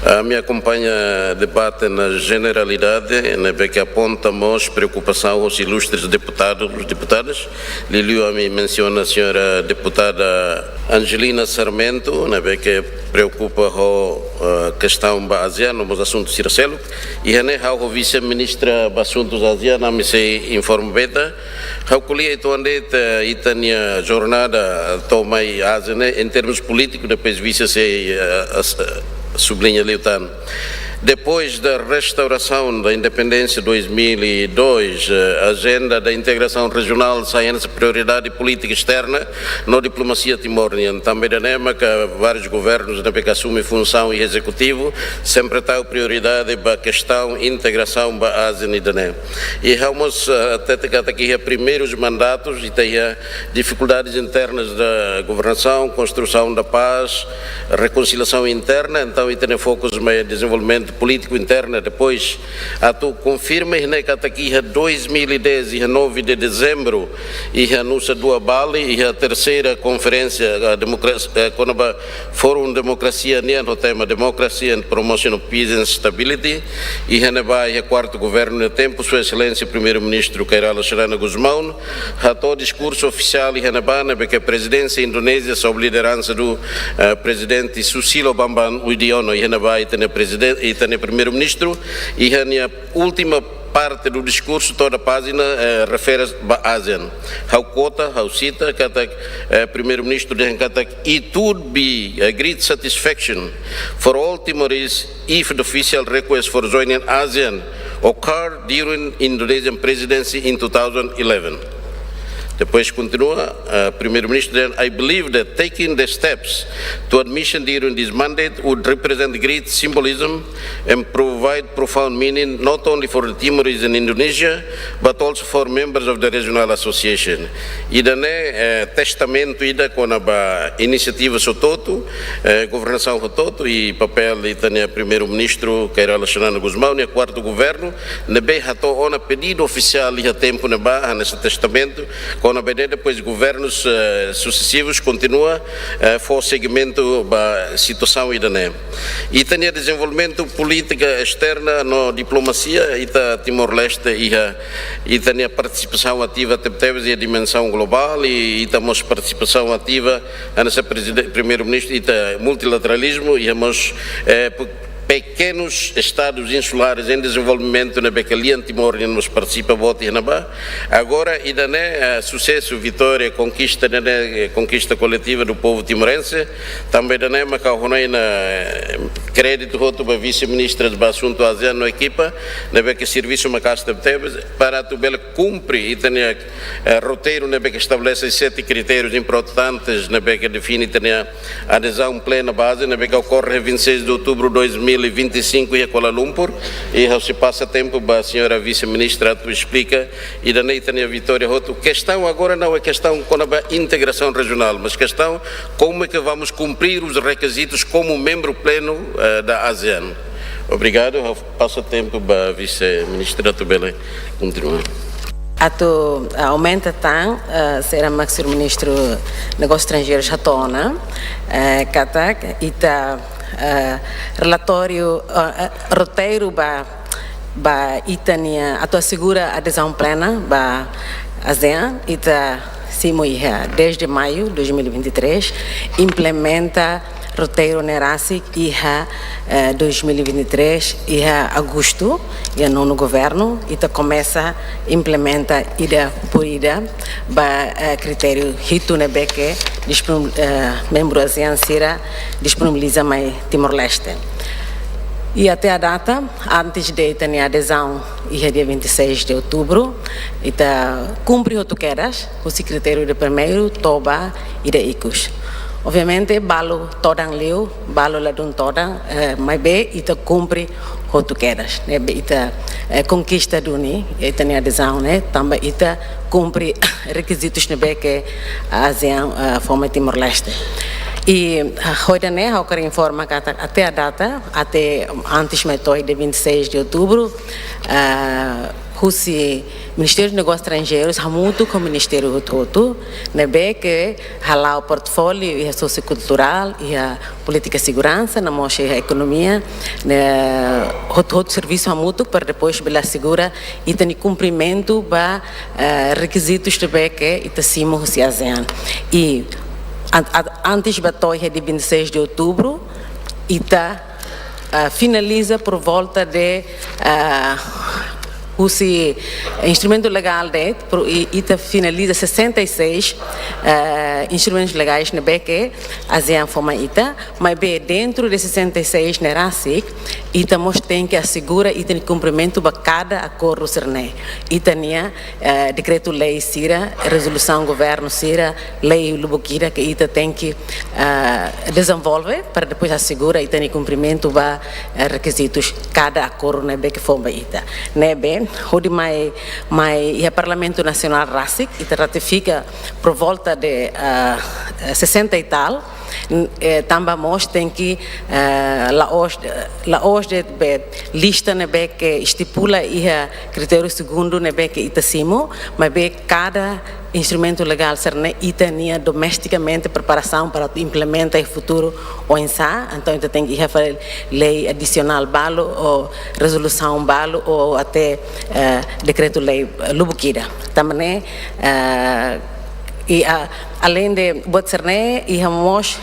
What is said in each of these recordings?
A minha acompanha debate na generalidade, que apontamos preocupação aos ilustres deputados, deputadas. Liliu a mim menciona a senhora deputada Angelina Sarmento, que preocupa a questão asiana, os assuntos circelo, e a vice-ministra dos assuntos asianos, me se informa beta, a colher então andeta e a jornada toma em termos políticos, depois vice-se sublinha Leutan. Depois da restauração da independência de 2002, a agenda da integração regional sai essa prioridade política externa na diplomacia timor-oriental. Também da NEMA, que vários governos que assumem função e executivo, sempre está a prioridade para a questão integração da ASEAN e da NEMA. E vamos até aqui primeiros mandatos e tem dificuldades internas da governação, construção da paz, reconciliação interna, então e tem focos no desenvolvimento político interno. Depois tu confirma que aqui em 2010 e 9 de dezembro e a nossa do Bali e a terceira conferência a democracia quando Fórum Democracia no tema Democracy and Promotion of Peace and Stability e a quarto governo no tempo sua excelência primeiro-ministro Kairala Sharana Guzmão a todo discurso oficial e que a presidência indonésia sob liderança do presidente Susilo Bambang Yudhoyono e tem presidente e tem primeiro-ministro e a última parte do discurso, toda a página refere-se à ASEAN. How quota, how cita, que primeiro-ministro diz que it would be a great satisfaction for all Timorese if the official request for joining ASEAN occurred during Indonesian presidency in 2011. Depois continua, primeiro-ministro, I believe that taking the steps to admission during this mandate would represent great symbolism and provide profound meaning not only for the Timorese in Indonesia, but also for members of the regional association. Ida testamento ida com a iniciativa sototo, governação sototo e papel itania primeiro-ministro Kairala Sharana Guzmão e quarto governo, nebe hato ona pedido oficial e a tempo nesse testamento quando depois governos sucessivos continua for segmento da situação idane e tem desenvolvimento política externa na diplomacia e Timor-Leste e tem a participação ativa teve a dimensão global e temos participação ativa nessa primeiro-ministro e multilateralismo e temos pequenos estados insulares em desenvolvimento na Becalian Timor nos participa voto agora ainda sucesso, vitória, conquista coletiva do povo timorense também da NEMA que crédito roto para vice-ministra do assunto ASEAN na equipa que serviço uma casta teve para tu bela cumpre e tem roteiro que estabelece 7 critérios importantes que define a adesão plena base que ocorre 26 de outubro de 2025 em Kuala Lumpur e se passa tempo para a senhora vice-ministra tu explica e daí tem a vitória roto questão agora não é questão com a integração regional mas questão como é que vamos cumprir os requisitos como membro pleno da ASEAN. Obrigado, passa tempo para a vice-ministra Tubele continuar. Ato aumenta tão será maxi-ministro negócios estrangeiros Jatona kata ita relatório roteiro ba itania ato assegura adesão plena ba ASEAN ita simo desde maio de 2023 implementa roteiro Nerasic IHA 2023 IHA agosto e nono governo e começa implementa ida por ida ba critério hito nebeke membro ASEAN será disponibiliza mais Timor-Leste e até a data antes de ter a adesão IHA dia 26 de outubro e cumpre o toqueras o secretário de primeiro Toba e de ICUS. Obviamente, balo todang liu, balo ladun todang, mas be ita cumpre o tu queres, né? Ita conquista do ni, ita nem adesão, né? Também ita cumpre requisitos né? Que a ASEAN forma Timor-Leste. E hoje né, eu quero informar que até a data, até antes de 26 de outubro, o Ministério dos Negócios Estrangeiros, muito com o Ministério todo, né, que o portfólio e a sociocultural e a política de segurança, na mocha a economia, né, todo serviço muito para depois bela segura e tem cumprimento para requisitos também que está cima do ASEAN. E antes da toia de 26 de outubro, e finaliza por volta de o instrumento legal e finaliza 66 instrumentos legais na que a ASEAN forma mas bem dentro de 66 na RASIC e também tem que assegurar e tem cumprimento para cada acordo cerne e tem decreto lei sira resolução governo sira lei lubuquira que tem que desenvolver para depois assegurar e tem cumprimento para requisitos cada acordo na que forma né bem onde mais o Parlamento Nacional RASIC e ratifica por volta de 60 e tal, também tem que hoje lista que estipula o critério segundo que itacimo, mas cada instrumento legal será itania domesticamente preparação para implementar em futuro ou em sa, então tem que fazer lei adicional balo ou resolução balo ou até decreto lei lubuquira. Também e além de botserne e hamos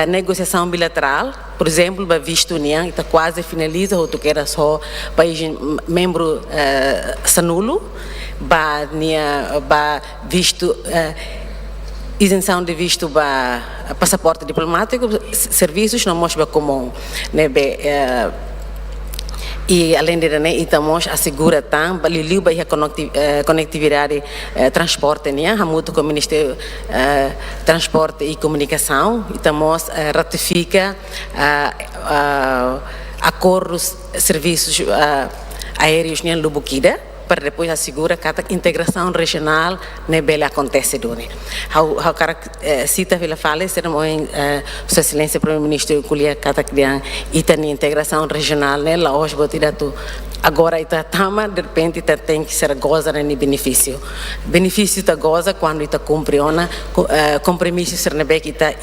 negociação bilateral, por exemplo, para visto União está quase finaliza ou tu queira só país membro sanulo, para visto isenção de visto para passaporte diplomático, serviços não mostra comum, né? E além de estamos assegura também a conectividade transporte muito com o Ministério Transporte e Comunicação e estamos ratifica acordos serviços aéreos em Lubuquida para depois assegurar que a integração regional ne bela acontece doni. How cita vila fala serão em Sua Excelência Primeiro-Ministro colher cada criança e tem integração regional né lá hoje botida tu agora está tama de repente tem que ser goza de benefício está goza quando está cumpre ona compromisso ser nebe que está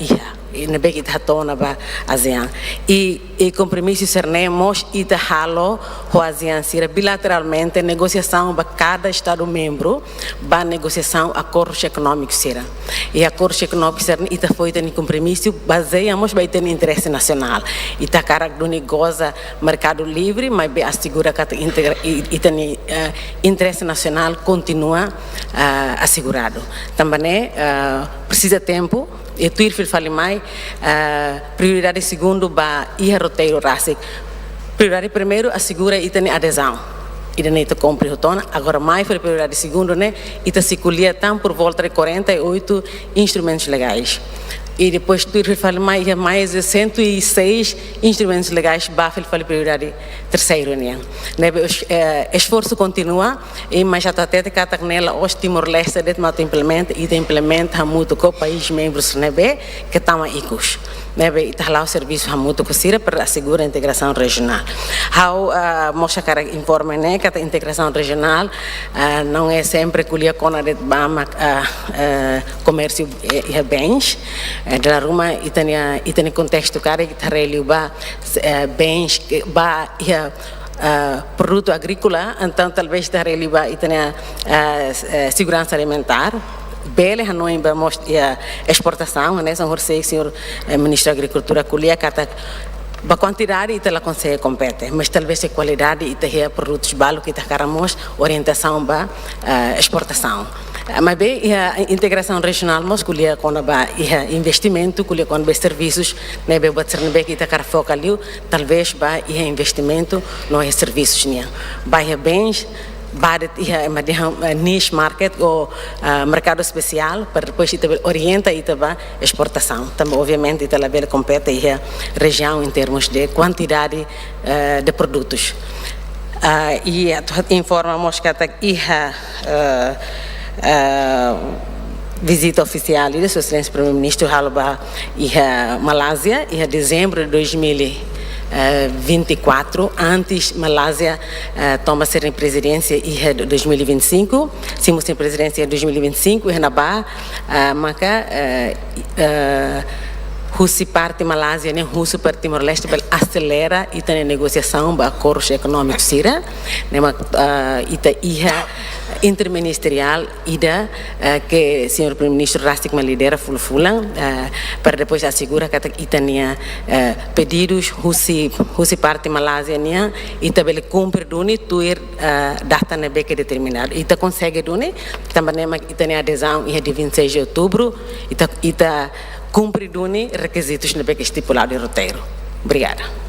nebe que está tona ba ASEAN e compromisso ser nemos e está halo o ASEAN ser bilateralmente negociação para cada estado membro ba negociação acordos econômicos será e acordos econômicos ser e está foi tem compromisso baseamos vai ter interesse nacional e está cara do goza mercado livre mas bem assegura que e tem interesse nacional continua assegurado também precisa tempo e tu ir fale mais prioridade segundo ba e roteiro RASIC prioridade primeiro assegura e tem adesão e daí tu compre rotona agora mais foi prioridade segundo né e tu se colhia por volta de 48 instrumentos legais e depois tu mais de 106 instrumentos legais bafel fale prioridade terceiro né esforço continua e mas já até que a nela os Timor-Leste de mato implementa muito com países membros né que estão icos né e tá lá o serviço muito que para assegurar a integração regional mostra cara informa né que a integração regional não é sempre colher com a Bama comércio e bens da Roma e tem contexto cara que tá bens que produto agrícola então talvez está releva e tem segurança alimentar bele hanoi vamos exportação né são o senhor ministro da agricultura colher cata a quantidade e ela consegue competir, mas talvez a qualidade e ter produtos balos que queremos orientação para exportação. Mas bem a integração regional mas colher com a investimento colher com os serviços né bem bater bem que quer focar ali talvez para investimento nos serviços né vai bens niche market ou mercado especial para depois orienta e também exportação também obviamente ela bem compete a região em termos de quantidade de produtos e informamos que visita oficial de Sua Excelência Primeiro-Ministro Halba e Malásia em dezembro de 2020 24, antes Malásia toma ser em presidência em 2025, simos em presidência em 2025, e na Bahia, maca Rússia parte Malásia, nem Rússia parte Timor-Leste, acelera e tem negociação para acordos econômicos sira, ita iha interministerial ida que o senhor primeiro-ministro Rastik lidera fulan para depois assegurar que itania pedidos Rússia parte Malásia nia ita bele cumprir duni tuir data na beca determinado ita consegue duni também itania adesão ia de 26 de outubro ita cumprir duni requisitos na beca estipulado em roteiro. Obrigada.